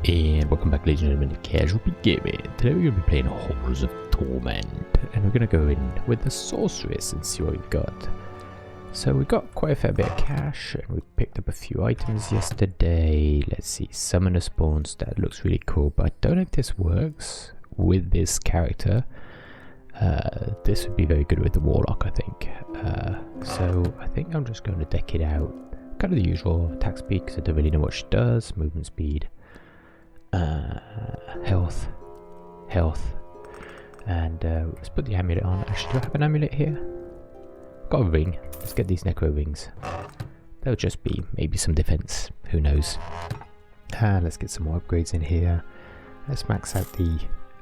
And welcome back, ladies and gentlemen, to CasualPeteGaming. Today we're going to be playing Halls of Torment, and we're going to go in with the sorceress and see what we've got. So we got quite a fair bit of cash, and we picked up a few items yesterday. Let's see, Summoner Spawns, that looks really cool, but I don't know if this works with this character. This would be very good with the Warlock, I think. So I think I'm just going to deck it out. Kind of the usual attack speed, because I don't really know what she does. Movement speed. Health, and let's put the amulet on. Actually, do I have an amulet here? Got a ring. Let's get these necro rings. They'll just be maybe some defense, who knows. Let's get some more upgrades in here. Let's max out the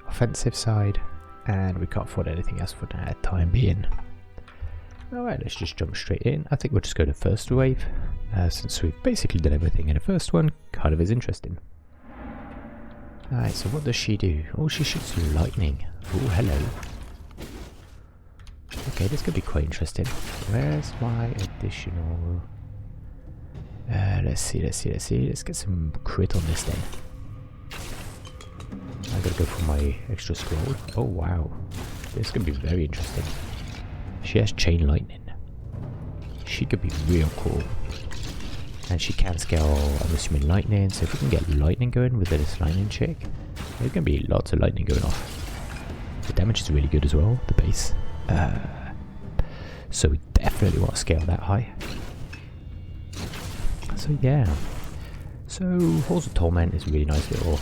offensive side, and we can't afford anything else for that time being. Alright, let's just jump straight in. I think we'll just go to first wave, since we've basically done everything in the first one. Kind of is interesting. Alright, so what does she do? Oh, she shoots lightning. Oh, hello. Okay, this could be quite interesting. Where's my additional... let's see. Let's get some crit on this then. I gotta go for my extra scroll. Oh, wow. This could be very interesting. She has chain lightning. She could be real cool. And she can scale, I'm assuming, lightning, so if we can get lightning going with this lightning chick, there's going to be lots of lightning going off. The damage is really good as well, the base. So we definitely want to scale that high. So yeah. So Halls of Torment is a really nice little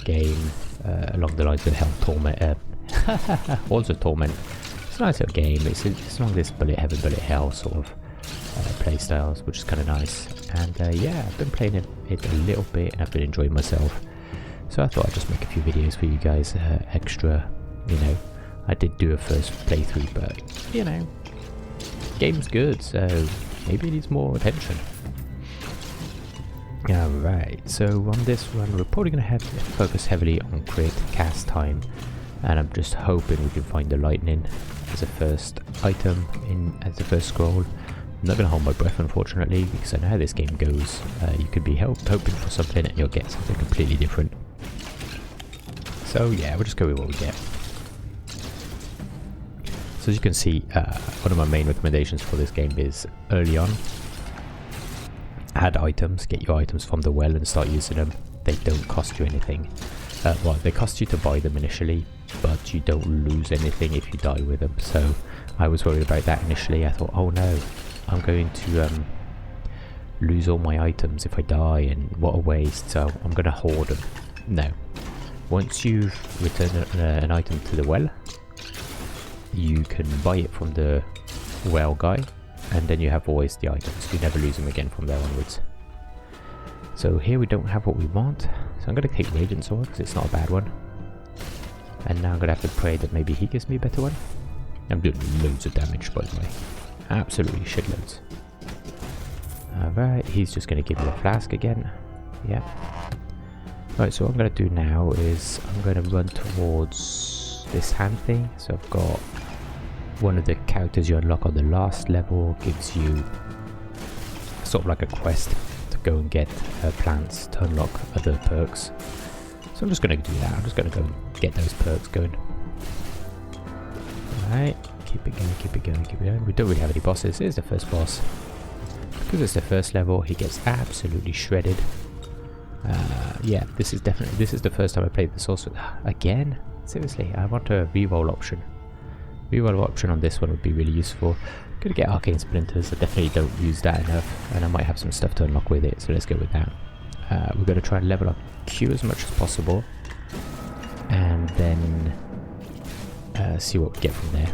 game along the lines of Halls of Torment. It's a nice little game. It's along this bullet heaven, bullet hell sort of play styles, which is kind of nice. And yeah, I've been playing it a little bit and I've been enjoying myself, so I thought I'd just make a few videos for you guys extra. You know, I did do a first playthrough, but you know, game's good, so maybe it needs more attention. Alright, so on this one we're probably going to have to focus heavily on crit cast time, and I'm just hoping we can find the lightning as a first item as the first scroll. I'm not going to hold my breath, unfortunately, because I know how this game goes. You could be hoping for something and you'll get something completely different. So yeah, we'll just go with what we get. So as you can see, one of my main recommendations for this game is early on, add items, get your items from the well and start using them. They don't cost you anything. Well, they cost you to buy them initially, but you don't lose anything if you die with them. So I was worried about that initially. I thought, oh no, I'm going to lose all my items if I die, and what a waste, so I'm going to hoard them. No. Once you've returned an item to the well, you can buy it from the well guy, and then you have always the items. You never lose them again from there onwards. So here we don't have what we want, so I'm going to take Radiant Sword because it's not a bad one. And now I'm going to have to pray that maybe he gives me a better one. I'm doing loads of damage, by the way. Absolutely shitloads. Alright, he's just going to give me a flask again. Yeah. Right, so what I'm going to do now is I'm going to run towards this hand thing. So I've got one of the characters you unlock on the last level gives you sort of like a quest to go and get plants to unlock other perks. So I'm just going to do that. I'm just going to go and get those perks going. Alright. Keep it going. We don't really have any bosses. Here's the first boss. Because it's the first level, he gets absolutely shredded. Yeah, this is the first time I played the sorcerer. Again? Seriously, I want a reroll option. Reroll option on this one would be really useful. Gonna get arcane splinters. I definitely don't use that enough, and I might have some stuff to unlock with it, so let's go with that. We're going to try and level up Q as much as possible, and then see what we get from there.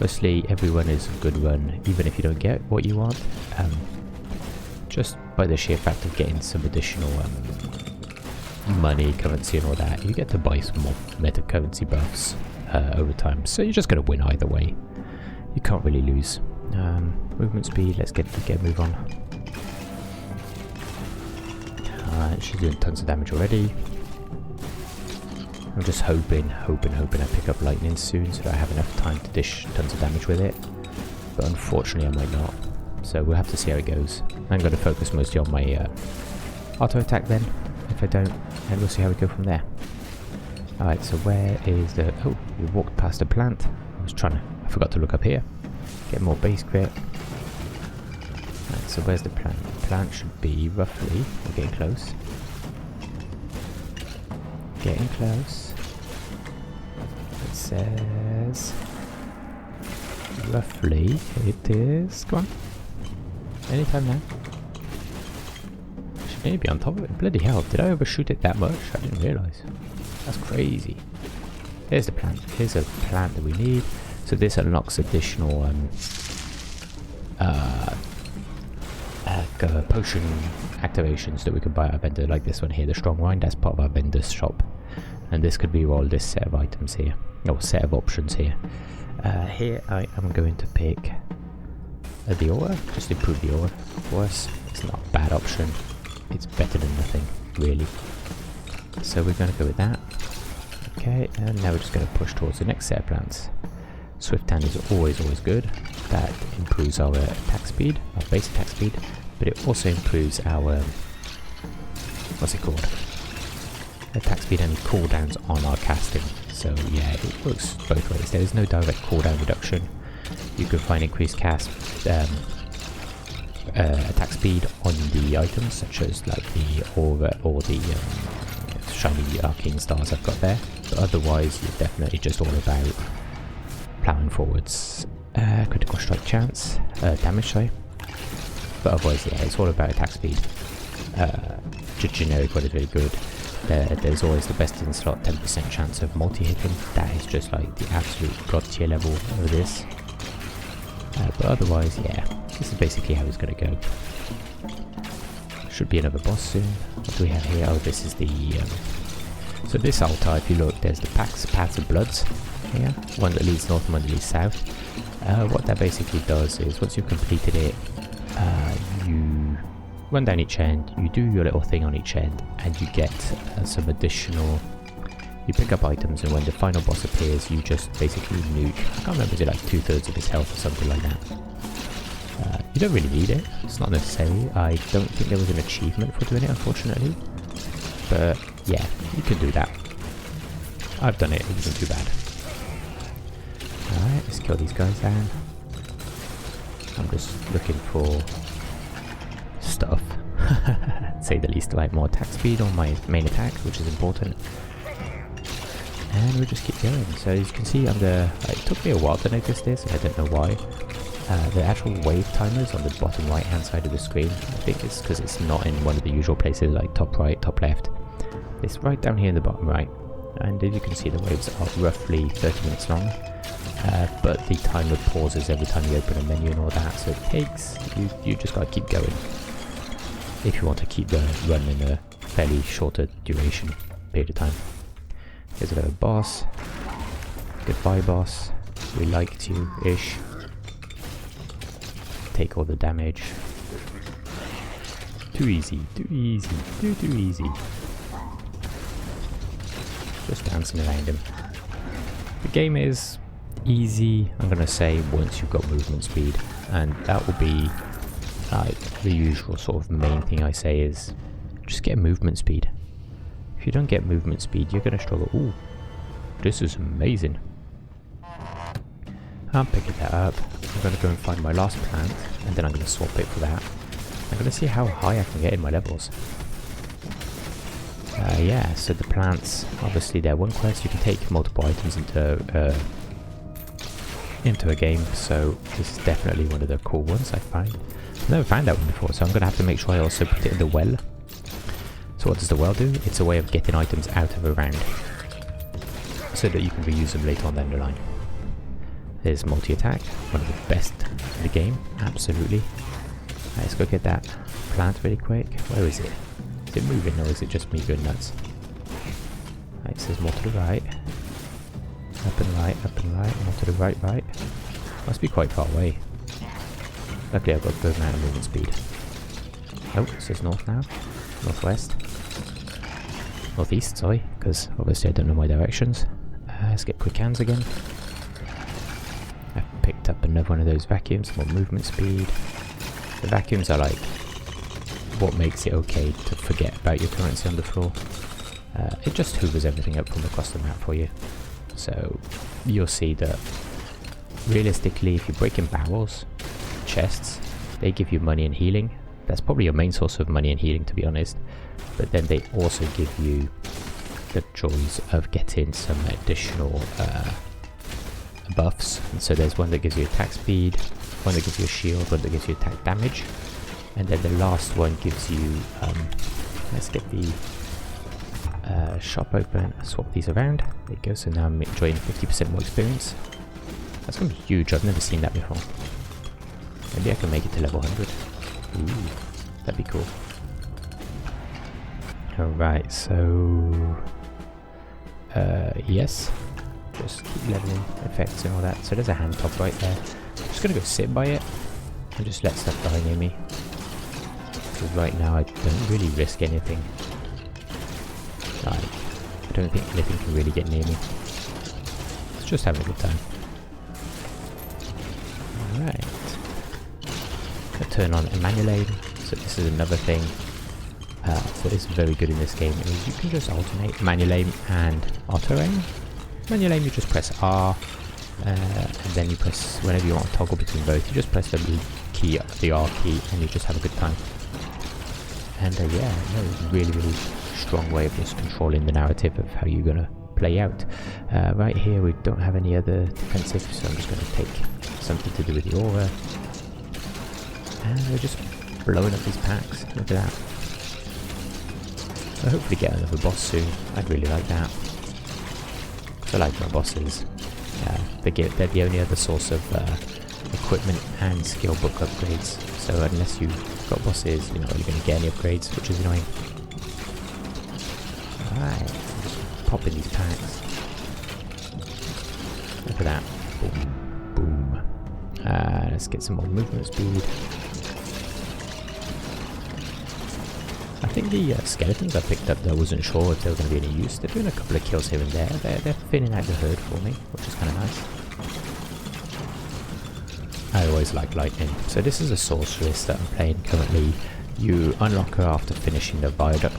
Mostly everyone is a good run, even if you don't get what you want. Just by the sheer fact of getting some additional money, currency and all that, you get to buy some more meta currency buffs over time. So you're just going to win either way. You can't really lose. Movement speed, let's get a move on. Alright, she's doing tons of damage already. I'm just hoping I pick up lightning soon so that I have enough time to dish tons of damage with it. But unfortunately I might not. So we'll have to see how it goes. I'm going to focus mostly on my auto attack then. If I don't, then we'll see how we go from there. Alright, so where is the... Oh, we walked past a plant. I forgot to look up here. Get more base crit. Right, so where's the plant? The plant should be roughly... We're getting close. Getting close. It says... Roughly, it is... Come on. Anytime now. Should maybe be on top of it. Bloody hell, did I overshoot it that much? I didn't realise. That's crazy. Here's the plant. Here's a plant that we need. So this unlocks additional potion activations that we can buy at our vendor, like this one here, the strong wine. That's part of our vendor's shop. And this could be all this set of items here, or set of options here. Here I am going to pick the aura, just improve the aura for us. It's not a bad option. It's better than nothing, really. So we're going to go with that. Okay, and now we're just going to push towards the next set of plants. Swift hand is always good. That improves our attack speed, our base attack speed, but it also improves our what's it called? Attack speed and cooldowns on our casting. So yeah, it works both ways. There is no direct cooldown reduction. You can find increased cast attack speed on the items, such as like the aura or the shiny arcane stars I've got there. But otherwise, you're definitely just all about plowing forwards. Critical strike chance, damage, sorry. But otherwise, yeah, it's all about attack speed. Just generic one is really good. There's always the best in slot 10% chance of multi-hitting. That is just like the absolute god tier level of this. But otherwise, yeah, this is basically how it's going to go. Should be another boss soon. What do we have here? Oh, this is the... so this altar, if you look, there's the paths of bloods here. One that leads north and one that leads south. What that basically does is, once you've completed it, you run down each end, you do your little thing on each end, and you get some additional... You pick up items, and when the final boss appears, you just basically nuke. I can't remember, is it like 2/3 of his health or something like that. You don't really need it, it's not necessary. I don't think there was an achievement for doing it, unfortunately. But yeah, you can do that. I've done it, it wasn't too bad. Alright, let's kill these guys down. I'm just looking for stuff. Say the least, like more attack speed on my main attack, which is important. And we'll just keep going. So as you can see, it took me a while to notice this, I don't know why. The actual wave timers on the bottom right hand side of the screen, I think it's because it's not in one of the usual places like top right, top left. It's right down here in the bottom right. And as you can see, the waves are roughly 30 minutes long. But the timer pauses every time you open a menu and all that, so it takes, you just gotta keep going if you want to keep the run in a fairly shorter duration period of time. Here's another boss. Goodbye, boss. We liked you-ish. Take all the damage. Too easy, too easy, too easy. Just dancing around him. The game is easy, I'm gonna say, once you've got movement speed, and that will be like the usual sort of main thing I say is just get movement speed. If you don't get movement speed, you're gonna struggle. Ooh, this is amazing. I'm picking that up. I'm gonna go and find my last plant, and then I'm gonna swap it for that. I'm gonna see how high I can get in my levels. Yeah, so the plants, obviously they're one quest. You can take multiple items into a game, so this is definitely one of the cool ones I find. I've never found that one before, so I'm going to have to make sure I also put it in the well. So what does the well do? It's a way of getting items out of a round, so that you can reuse them later on down the line. There's multi-attack, one of the best in the game, absolutely. Right, let's go get that plant really quick. Where is it? Is it moving, or is it just me going nuts? Right, it says more to the right. Up and right, more to the right, right. Must be quite far away. Luckily I've got a good amount of movement speed. Oh, it says north now. Northwest. Northeast, sorry, because obviously I don't know my directions. Let's get quick hands again. I've picked up another one of those vacuums, more movement speed. The vacuums are like what makes it okay to forget about your currency on the floor. It just hoovers everything up from across the map for you. So you'll see that realistically, if you're breaking barrels, chests, they give you money and healing. That's probably your main source of money and healing, to be honest. But then they also give you the joys of getting some additional buffs. And so there's one that gives you attack speed, one that gives you a shield, one that gives you attack damage, and then the last one gives you let's get the shop open, swap these around. There you go. So now I'm enjoying 50% more experience. That's gonna be huge. I've never seen that before. Maybe I can make it to level 100. Ooh, that'd be cool. Alright, so yes, just keep leveling effects and all that. So there's a hand top right there. I'm just gonna go sit by it and just let stuff die near me. Because right now I don't really risk anything. Like, I don't think anything can really get near me. It's just having a good time. Alright. Gonna turn on manual aim. So this is another thing that is very good in this game, is you can just alternate manual aim and auto aim. Manual aim, you just press R, and then you press, whenever you want to toggle between both, you just press the key, the R key, and you just have a good time. And yeah, no, really strong way of just controlling the narrative of how you're gonna play out. Right here we don't have any other defensive, so I'm just gonna take something to do with the aura. And we're just blowing up these packs. Look at that. I'll hopefully get another boss soon. I'd really like that. Because I like my bosses. They're the only other source of equipment and skill book upgrades. So unless you've got bosses, you're not really going to get any upgrades, which is annoying. Alright, just popping these packs. Look at that. Boom, boom. Let's get some more movement speed. I think the skeletons I picked up, I wasn't sure if they were going to be any use. They're doing a couple of kills here and there. They're thinning out the herd for me, which is kind of nice. I always like lightning. So this is a sorceress that I'm playing currently. You unlock her after finishing the viaduct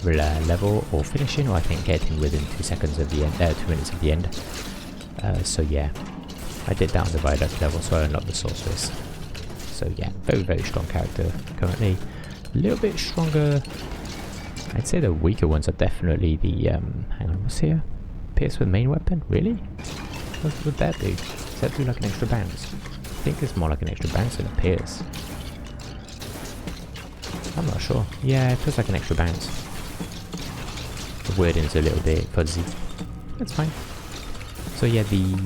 level, or finishing, or I think getting within 2 seconds of the end, 2 minutes of the end. So yeah, I did that on the viaduct level, so I unlocked the sorceress. So yeah, very strong character currently. A little bit stronger. I'd say the weaker ones are definitely the hang on, what's here? Pierce with main weapon? Really? What would that do? Does that do like an extra bounce? I think it's more like an extra bounce than a pierce. I'm not sure. Yeah, it feels like an extra bounce. The wording's a little bit fuzzy. That's fine. So yeah, the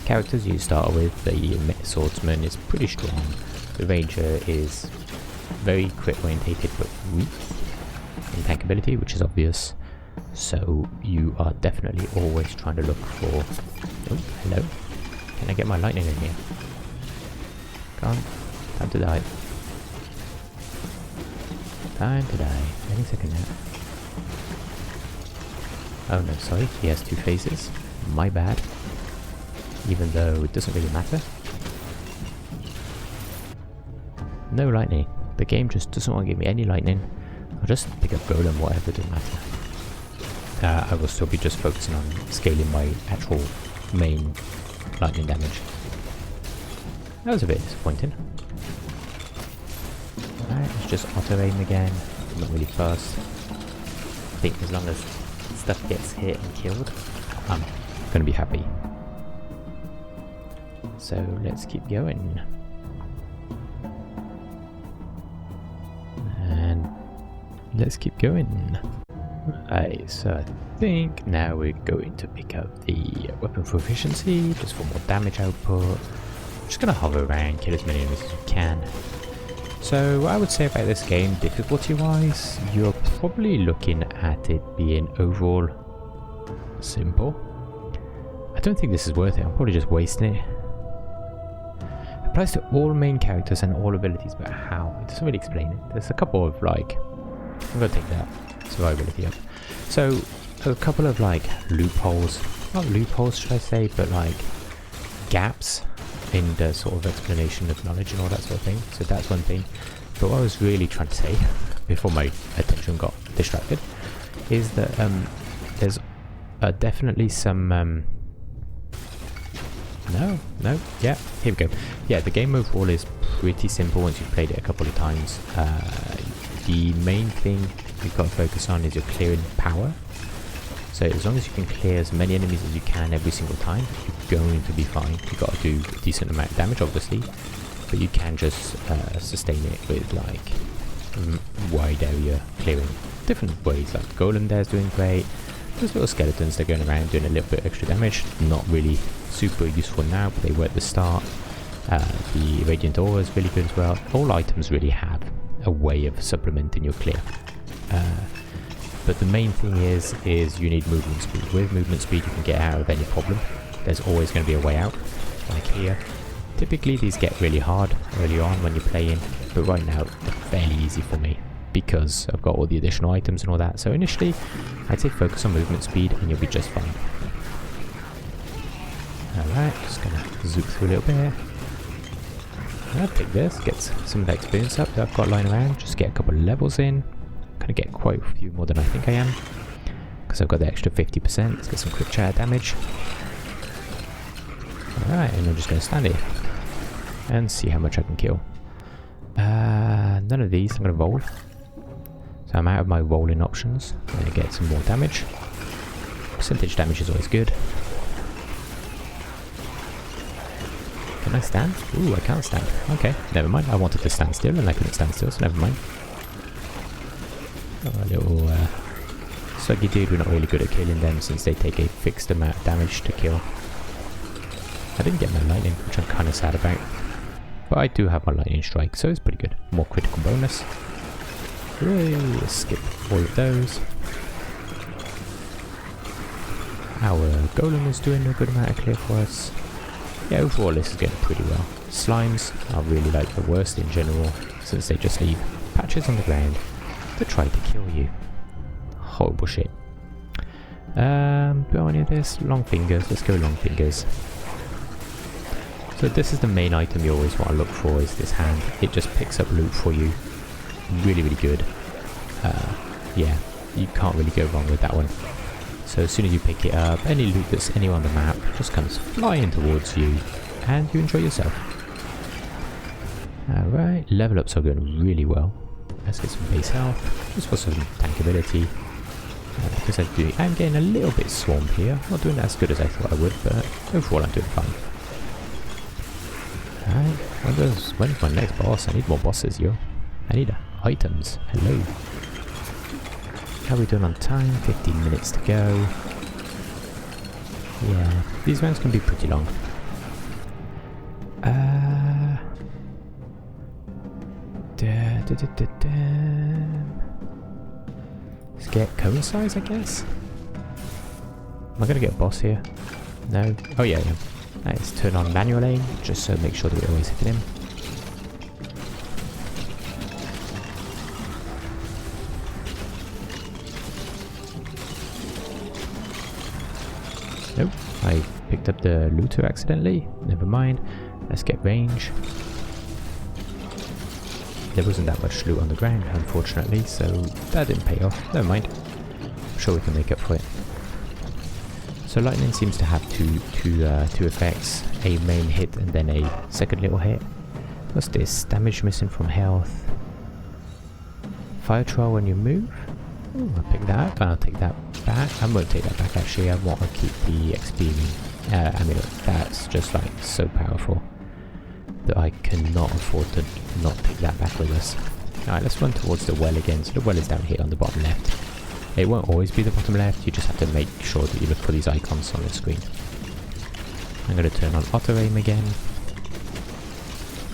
characters you start with, the swordsman is pretty strong. The ranger is very crit orientated but weak in tank ability, which is obvious. So you are definitely always trying to look for... Oh, hello. Can I get my lightning in here? Come on. Time to die. Time to die. Any second now. Oh no, sorry. He has 2 phases. My bad. Even though it doesn't really matter. No lightning. The game just doesn't want to give me any lightning. I'll just pick up golem, whatever, doesn't matter. I will still be just focusing on scaling my actual main lightning damage. That was a bit disappointing. Alright, let's just auto aim again. Not really fast. I think as long as stuff gets hit and killed, I'm gonna be happy. So let's keep going. And let's keep going. Right, so I think now we're going to pick up the weapon for efficiency, just for more damage output. Just gonna hover around, kill as many enemies as we can. So what I would say about this game, difficulty wise, you're probably looking at it being overall simple. I don't think this is worth it. I'm probably just wasting it. It applies to all main characters and all abilities, but how? It doesn't really explain it. There's a couple of like, I'm gonna take that survivability up. So a couple of like loopholes, not loopholes should I say, but like gaps in the sort of explanation of knowledge and all that sort of thing. So that's one thing. But what I was really trying to say, before my attention got distracted, is that there's definitely some... No, yeah, here we go. Yeah, the game overall is pretty simple once you've played it a couple of times. The main thing you've got to focus on is your clearing power. So as long as you can clear as many enemies as you can every single time, you're going to be fine. You've got to do a decent amount of damage, obviously, but you can just sustain it with like wide area clearing. Different ways, like the golem there's doing great. There's little skeletons that are going around doing a little bit extra damage. Not really super useful now, but they were at the start. The radiant aura is really good as well. All items really have a way of supplementing your clear. But the main thing is you need movement speed. With movement speed you can get out of any problem. There's always going to be a way out, like here. Typically these get really hard early on when you're playing, but right now they're fairly easy for me because I've got all the additional items and all that. So initially I'd say focus on movement speed and you'll be just fine. Alright, just gonna zoom through a little bit. I'll take this, get some of the experience up that I've got lying around, just get a couple of levels in. Gonna get quite a few more than I think I am, because I've got the extra 50%. Let's get some quick chatter damage. Alright, and I'm just gonna stand here and see how much I can kill. None of these, I'm gonna roll. So I'm out of my rolling options. I'm gonna get some more damage. Percentage damage is always good. Can I stand? Ooh, I can't stand. Okay, never mind. I wanted to stand still and I couldn't stand still, so never mind. Oh, a little sluggy dude. We're not really good at killing them since they take a fixed amount of damage to kill. I didn't get my lightning, which I'm kind of sad about. But I do have my lightning strike, so it's pretty good. More critical bonus. Hooray! Let's skip all of those. Our golem is doing a good amount of clear for us. Yeah, overall this is going pretty well. Slimes are really like the worst in general, since they just leave patches on the ground to try to kill you. Horrible shit. Do I want any of this? Long fingers. Let's go long fingers. So this is the main item you always want to look for, is this hand. It just picks up loot for you. Really, really good. Yeah, you can't really go wrong with that one. So as soon as you pick it up, any loot that's anywhere on the map just comes flying towards you, and you enjoy yourself. Alright, level ups are going really well. Let's get some base health, just for some tankability. Because I'm getting a little bit swarmed here. Not doing as good as I thought I would, but overall I'm doing fine. Alright, when's my next boss? I need more bosses, yo. I need items. Hello. How are we doing on time? 15 minutes to go. Yeah, these rounds can be pretty long. Let's get cone size, I guess. Am I gonna get a boss here? No. Oh yeah, yeah. Let's turn on manual aim, just so make sure that we're always hitting him. Nope, I picked up the looter accidentally. Never mind. Let's get range. There wasn't that much loot on the ground, unfortunately, so that didn't pay off. Never mind. I'm sure we can make up for it. So lightning seems to have two effects. A main hit and then a second little hit. What's this? Damage missing from health. Fire trial when you move. Ooh, I'll pick that up. I'll take that back. I won't take that back actually. I want to keep the XP amulet. That's just like so powerful that I cannot afford to not take that back with us. Alright, let's run towards the well again. So the well is down here on the bottom left. It won't always be the bottom left. You just have to make sure that you look for these icons on the screen. I'm going to turn on auto aim again.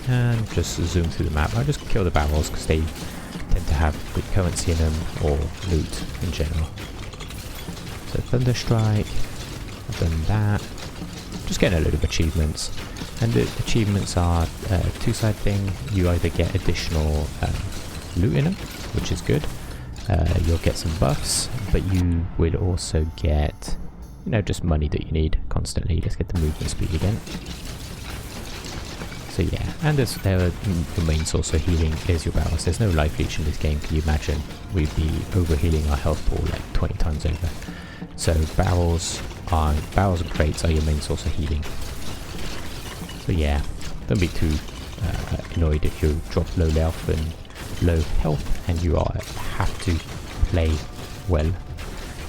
And just zoom through the map. I'll just kill the barrels because they tend to have good currency in them, or loot in general. So Thunderstrike, I've done that. Just getting a load of achievements. And the achievements are a two-side thing. You either get additional loot in them, which is good. You'll get some buffs, but you will also get, you know, just money that you need constantly. Let's get the movement speed again. So yeah, and the main source of healing is your barrels. There's no life leech in this game. Can you imagine? We'd be over healing our health pool like 20 times over. So barrels and crates are your main source of healing. So yeah, don't be too annoyed if you drop low health and you have to play well.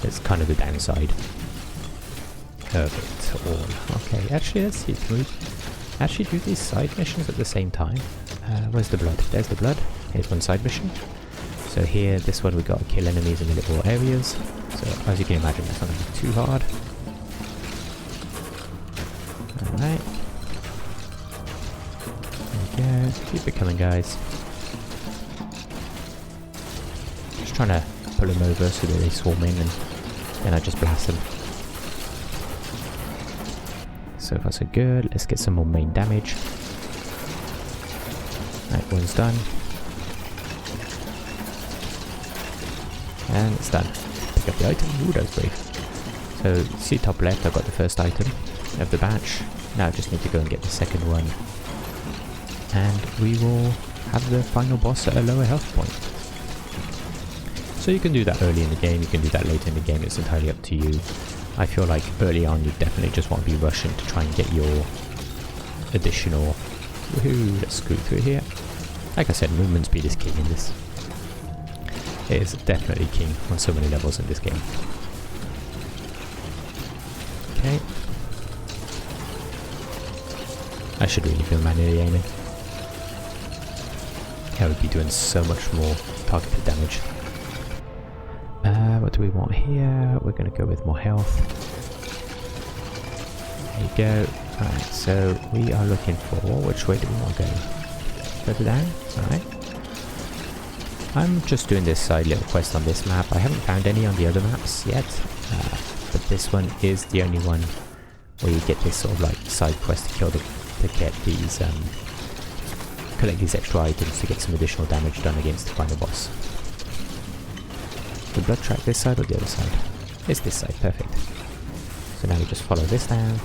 That's kind of the downside of it all. Okay, actually let's see, can we actually do these side missions at the same time? Where's the blood? There's the blood. Here's one side mission. So here, this one we got to kill enemies in the little areas. So as you can imagine, that's not going to be too hard. Alright. There we go. Keep it coming, guys. Just trying to pull them over so that they swarm in, and then I just blast them. So far so good. Let's get some more main damage. Right, one's done. And it's done. Pick up the item. Ooh, that was brave. So, see top left, I've got the first item of the batch. Now I just need to go and get the second one. And we will have the final boss at a lower health point. So you can do that early in the game, you can do that later in the game, it's entirely up to you. I feel like early on you definitely just want to be rushing to try and get your additional... Woohoo, let's screw through here. Like I said, movement speed is king in this. It is definitely king on so many levels in this game. Okay. I should really be manually aiming. I would be doing so much more targeted damage. What do we want here? We're going to go with more health. There you go. Alright, so we are looking for... Which way do we want to go? Further down? Alright. I'm just doing this side little quest on this map. I haven't found any on the other maps yet. But this one is the only one where you get this sort of like side quest to kill to get these... collect these extra items to get some additional damage done against the final boss. The blood track this side or the other side? It's this side, perfect. So now we just follow this down.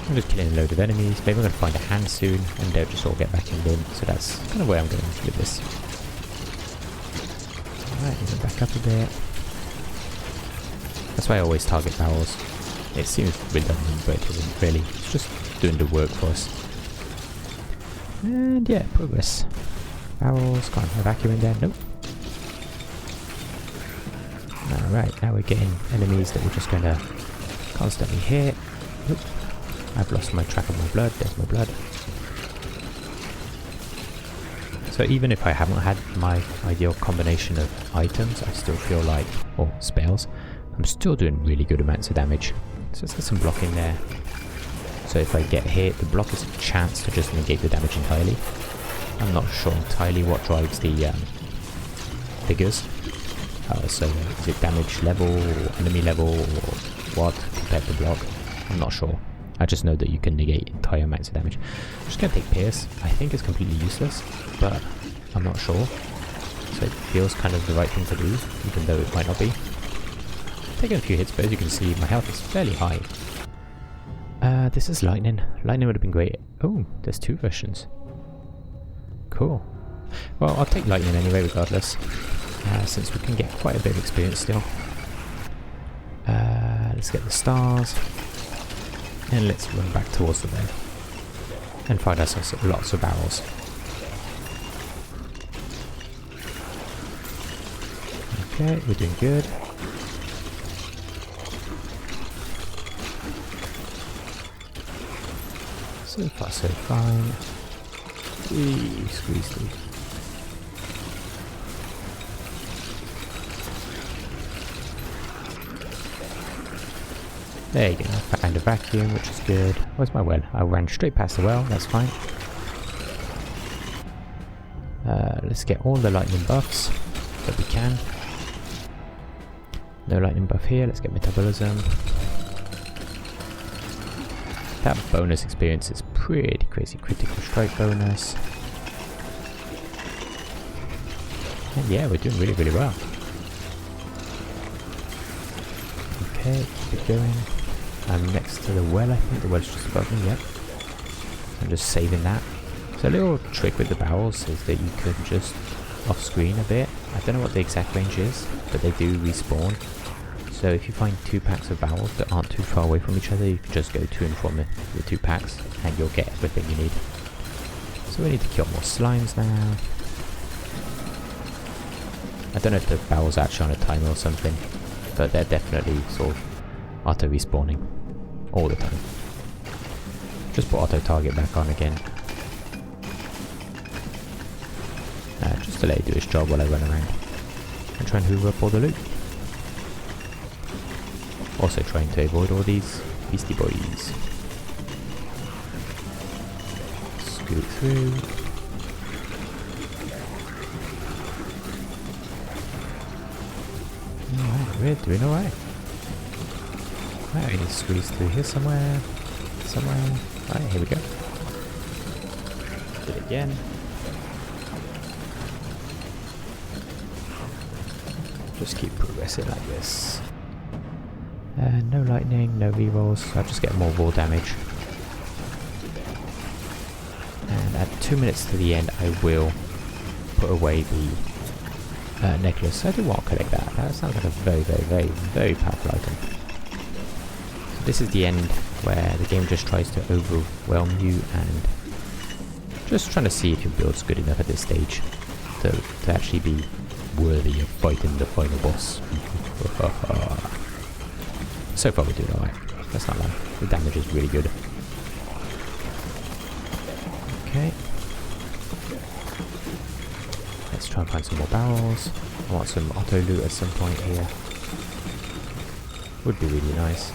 I'm just killing a load of enemies. Maybe I'm going to find a hand soon and they'll just all get back in bin. So that's kind of where I'm going with this. Alright, go back up a bit. That's why I always target barrels. It seems redundant, but it isn't really. It's just doing the work for us. And yeah, progress. Barrels, can't have vacuum in there, nope. Alright, now we're getting enemies that we're just going to constantly hit. Oop. I've lost my track of my blood, there's my blood. So even if I haven't had my ideal combination of items, I still feel like, or spells, I'm still doing really good amounts of damage. So let's get some block in there. So if I get hit, the block is a chance to just negate the damage entirely. I'm not sure entirely what drives the figures. So is it damage level, enemy level, or what compared to block? I'm not sure. I just know that you can negate entire amounts of damage. I'm just going to take Pierce. I think it's completely useless, but I'm not sure. So it feels kind of the right thing to do, even though it might not be. Taking a few hits, but as you can see, my health is fairly high. This is lightning. Lightning would have been great. Oh, there's two versions. Cool. Well, I'll take lightning anyway, regardless. Since we can get quite a bit of experience still. Let's get the stars. And let's run back towards the bed. And find ourselves lots of barrels. Okay, we're doing good. So far so fine. Squeeze through. There you go, I found a vacuum, which is good. Where's my well? I ran straight past the well, that's fine. Let's get all the lightning buffs that we can. No lightning buff here, let's get metabolism. That bonus experience is pretty crazy. Critical strike bonus. And yeah, we're doing really, really well. Okay, keep it going. I'm next to the well, I think. The well's just above me, yep. I'm just saving that. So a little trick with the barrels is that you can just off screen a bit. I don't know what the exact range is, but they do respawn. So if you find 2 packs of barrels that aren't too far away from each other, you can just go to and from the 2 packs and you'll get everything you need. So we need to kill more slimes now. I don't know if the barrels are actually on a timer or something, but they're definitely sort of auto respawning all the time. Just put auto target back on again. Just to let it do its job while I run around and try and hoover up all the loot. Also trying to avoid all these beastie boys. Scoot through. Alright, we're doing alright. Right, we need to squeeze through here somewhere. Right, here we go. Do it again. Just keep progressing like this. No lightning, no rerolls, so I just get more raw damage. And at 2 minutes to the end, I will put away the necklace. I do want to collect that. That sounds like a very powerful item. So this is the end where the game just tries to overwhelm you and just trying to see if your build's good enough at this stage to actually be worthy of fighting the final boss. So far we're doing alright. That's not bad. The damage is really good. Okay. Let's try and find some more barrels. I want some auto loot at some point here. Would be really nice.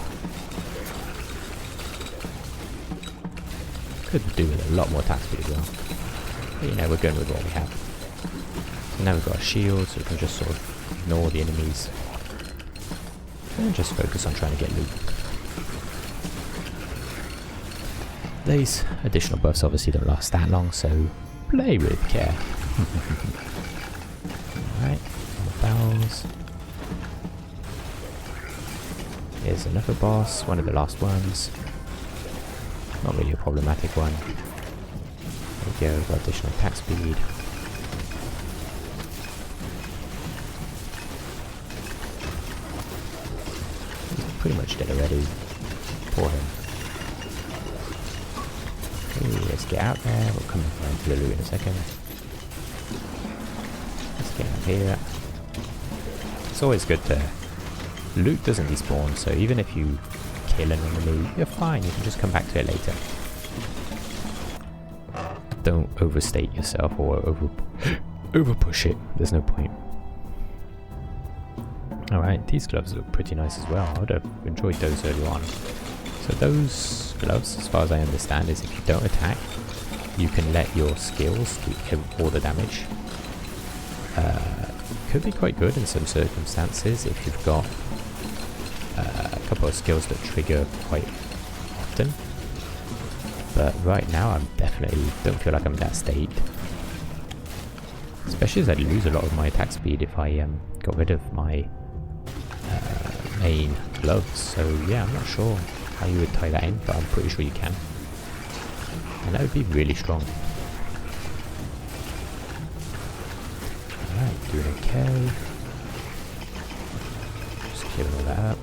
Could do with a lot more attack speed as well. But you know, we're going with what we have. So now we've got a shield, so we can just sort of ignore the enemies. And just focus on trying to get loot. These additional buffs obviously don't last that long, so play with care. Alright, more barrels. Here's another boss, one of the last ones. Not really a problematic one. There we go, got additional attack speed. Pretty much dead already. Poor him. Okay, let's get out there. We'll come around to the loot in a second. Let's get out here. It's always good to... Loot doesn't respawn, so even if you kill an enemy, you're fine. You can just come back to it later. Don't overstate yourself or over push it. There's no point. Alright, these gloves look pretty nice as well. I would have enjoyed those early on. So those gloves, as far as I understand, is if you don't attack, you can let your skills do all the damage. Could be quite good in some circumstances if you've got a couple of skills that trigger quite often. But right now I definitely don't feel like I'm in that state. Especially as I'd lose a lot of my attack speed if I got rid of my main gloves. So yeah, I'm not sure how you would tie that in, but I'm pretty sure you can. And that would be really strong. Alright, doing okay. Just clearing all that up.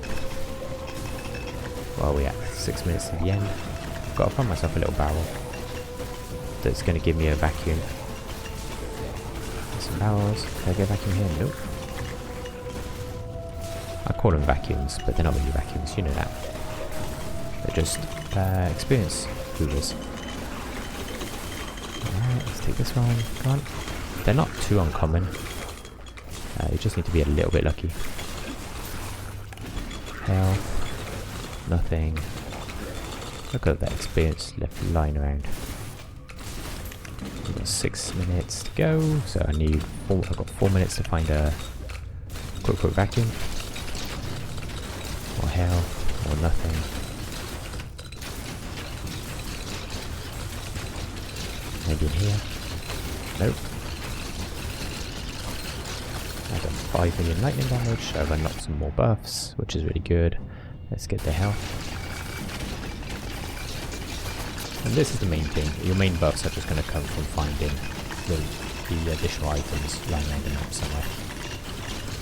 Well, we're at 6 minutes to the end. I've got to find myself a little barrel that's going to give me a vacuum. There's some barrels. Can I get a vacuum here? Nope. I call them vacuums, but they're not really vacuums, you know that. They're just experience hoovers. Alright, let's take this one. Come on. They're not too uncommon. You just need to be a little bit lucky. Health. Nothing. Look at that experience left lying around. We've got 6 minutes to go, so I've got 4 minutes to find a quick vacuum. Or health, or nothing. Maybe in here. Nope. I've done 5 million lightning damage, so I've unlocked some more buffs, which is really good. Let's get the health. And this is the main thing. Your main buffs are just going to come from finding the additional items lying around the map somewhere.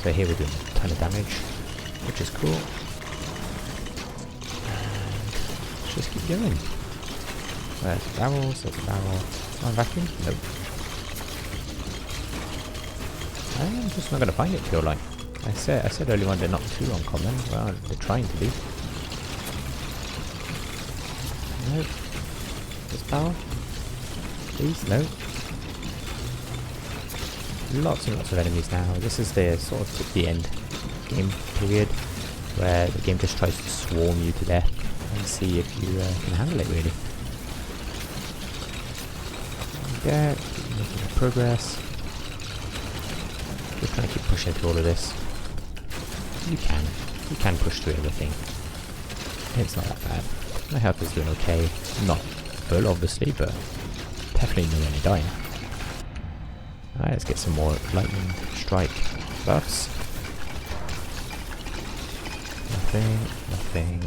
So here we're doing a ton of damage, which is cool. And let's just keep going. There's barrels, there's a barrel. Am I vacuum? Nope. I'm just not going to find it, feel like. I said earlier on they're not too uncommon. Well, they're trying to be. Nope. This barrel? Please? Nope. Lots and lots of enemies now. This is the sort of the end game period where the game just tries to swarm you to death and see if you can handle it, really. Yeah, making progress. Just trying to keep pushing through all of this. You can push through everything. It's not that bad. My health is doing okay. Not full, obviously, but definitely nowhere near dying. Alright, let's get some more lightning strike buffs. Nothing.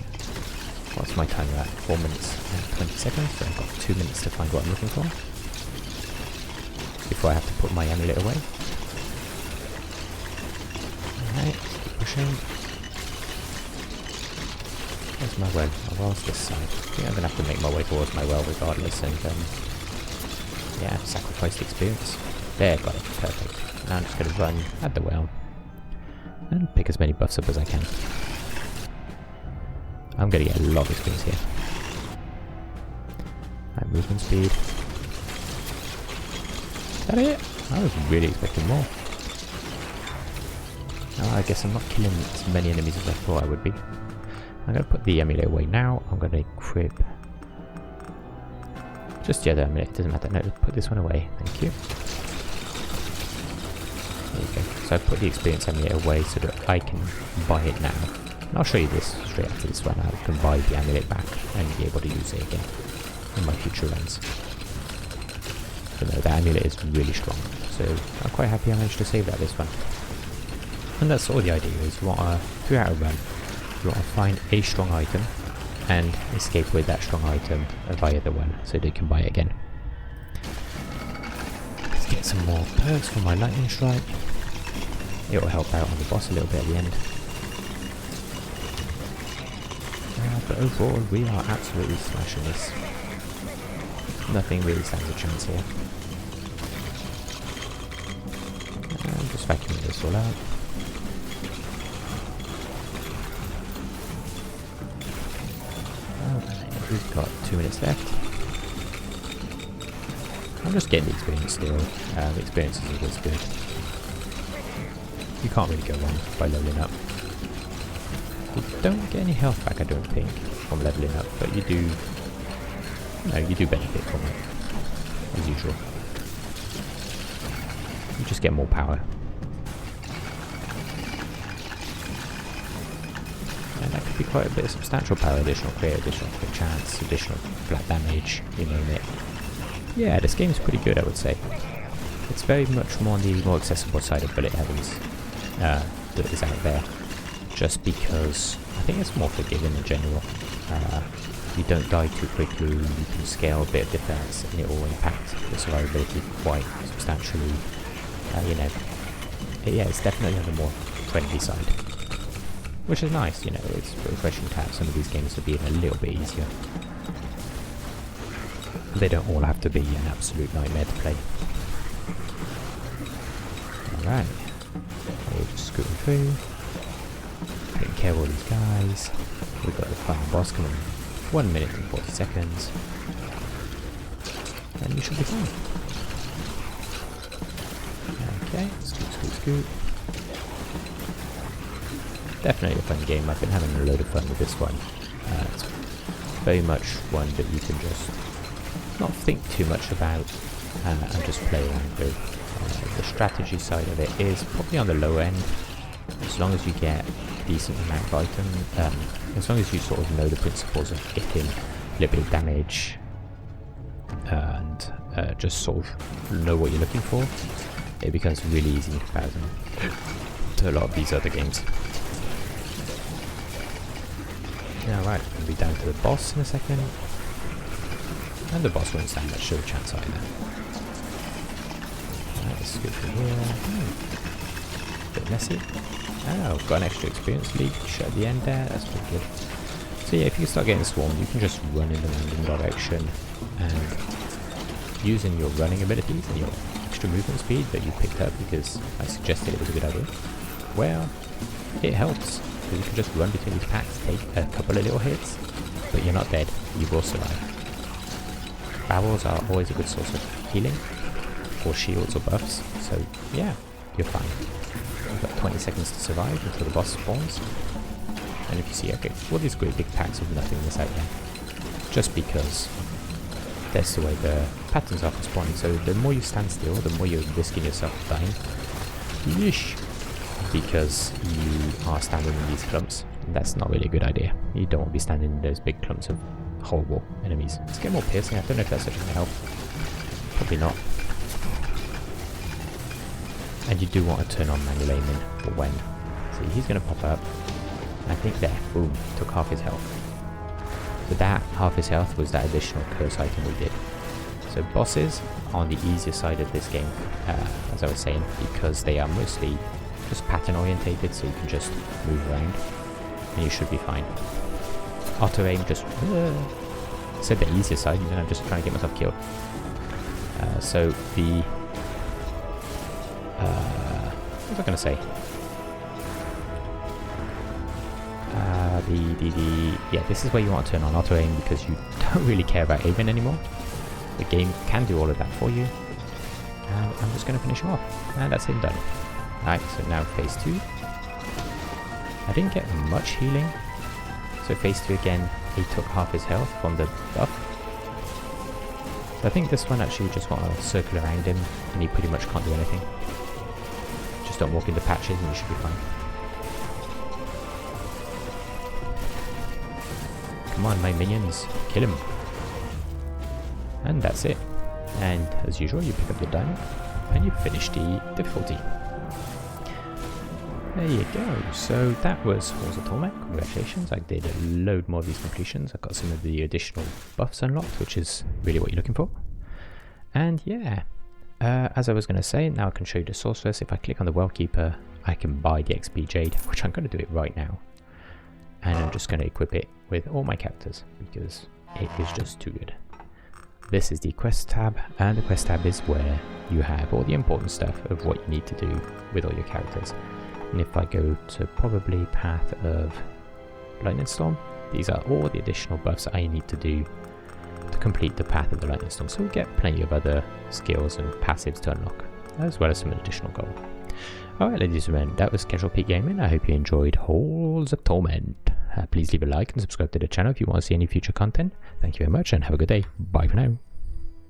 What's my timer at? 4 minutes and 20 seconds, so I've got 2 minutes to find what I'm looking for. Before I have to put my amulet away. Alright, keep pushing. Where's my well? My well's this side. I think I'm going to have to make my way towards my well regardless and yeah, sacrifice the experience. There, got it. Perfect. Now I'm just going to run at the well and pick as many buffs up as I can. I'm going to get a lot of experience here. Right, movement speed. Is that it? I was really expecting more. I guess I'm not killing as many enemies as I thought I would be. I'm going to put the amulet away now. I'm going to equip just the other amulet. It doesn't matter. No, just put this one away. Thank you. There you go. So I put the experience amulet away so that I can buy it now. And I'll show you this straight after this one. I can buy the amulet back and be able to use it again in my future runs. But no, the amulet is really strong. So I'm quite happy I managed to save that this one. And that's sort of the idea, is you want to, throughout a run, you want to find a strong item and escape with that strong item via the well, so that you can buy it again. Let's get some more perks for my lightning strike. It will help out on the boss a little bit at the end. But overall, we are absolutely smashing this. Nothing really stands a chance here. And just vacuuming this all out. We've got 2 minutes left. I'm just getting the experience still. The experience is always good. You can't really go wrong by leveling up. You don't get any health back, I don't think, from leveling up, but you do. No, you do benefit from it, as usual. You just get more power. And that could be quite a bit of substantial power, additional crit, additional crit chance, additional flat damage, you name it. Yeah, this game is pretty good, I would say. It's very much more on the more accessible side of Bullet Heavens that is out there. Just because I think it's more forgiving in general. You don't die too quickly, you can scale a bit of defense and it will impact the survivability quite substantially. You know, yeah, it's definitely on the more friendly side. Which is nice, you know, it's refreshing to have some of these games to be a little bit easier. They don't all have to be an absolute nightmare to play. Alright, we're just scooting through, taking care of all these guys. We've got the final boss coming in 1 minute and 40 seconds. And you should be fine. Okay, scoot. Definitely a fun game. I've been having a load of fun with this one. It's very much one that you can just not think too much about and just play around with. The strategy side of it is probably on the low end, as long as you get a decent amount of item, as long as you sort of know the principles of getting a little bit of damage and just sort of know what you're looking for, it becomes really easy in comparison to a lot of these other games. Alright, we'll be down to the boss in a second. And the boss won't stand much of a chance either. Let's go through here. Bit messy. Oh, got an extra experience leech at the end there. That's pretty good. So yeah, if you start getting swarmed, you can just run in the random direction and using your running abilities and your extra movement speed that you picked up because I suggested it was a good idea. Well, it helps because you can just run between these packs, take a couple of little hits, but you're not dead. You will survive. Barrels are always a good source of healing, or shields or buffs, so yeah, you're fine. You've got 20 seconds to survive until the boss spawns. And if you see, okay, all these great big packs of nothingness out there, just because that's the way the patterns are for spawning. So the more you stand still, the more you're risking yourself dying. Yeesh! Because you are standing in these clumps. That's not really a good idea. You don't want to be standing in those big clumps of horrible enemies. Let's get more piercing. I don't know if that's actually going to help. Probably not. And you do want to turn on manual aiming for when. See, he's going to pop up. I think there, boom, took half his health. So that half his health was that additional curse item we did. So bosses are on the easier side of this game, as I was saying, because they are mostly just pattern orientated, so you can just move around and you should be fine. Auto aim just said the easier side, and then I'm just trying to get myself killed. So the what was I going to say? Yeah, this is where you want to turn on auto aim because you don't really care about aiming anymore. The game can do all of that for you. And I'm just going to finish him off. And that's him done. Alright, so now phase 2. I didn't get much healing. So phase 2 again, he took half his health from the buff. So I think this one actually you just want to circle around him and he pretty much can't do anything. Just don't walk into patches and you should be fine. Come on, my minions, kill him. And that's it. And as usual, you pick up the diamond and you finish the difficulty. There you go. So that was Halls of Torment. Congratulations. I did a load more of these completions. I got some of the additional buffs unlocked, which is really what you're looking for. And yeah, as I was going to say, now I can show you the sorceress. If I click on the Well Keeper, I can buy the XP Jade, which I'm going to do it right now. And I'm just going to equip it with all my characters because it is just too good. This is the quest tab, and the quest tab is where you have all the important stuff of what you need to do with all your characters. And if I go to probably Path of Lightning Storm, these are all the additional buffs I need to do to complete the Path of the Lightning Storm. So we get plenty of other skills and passives to unlock, as well as some additional gold. Alright, ladies and gentlemen, that was CasualPeteGaming. I hope you enjoyed Halls of Torment. Please leave a like and subscribe to the channel if you want to see any future content. Thank you very much and have a good day. Bye for now.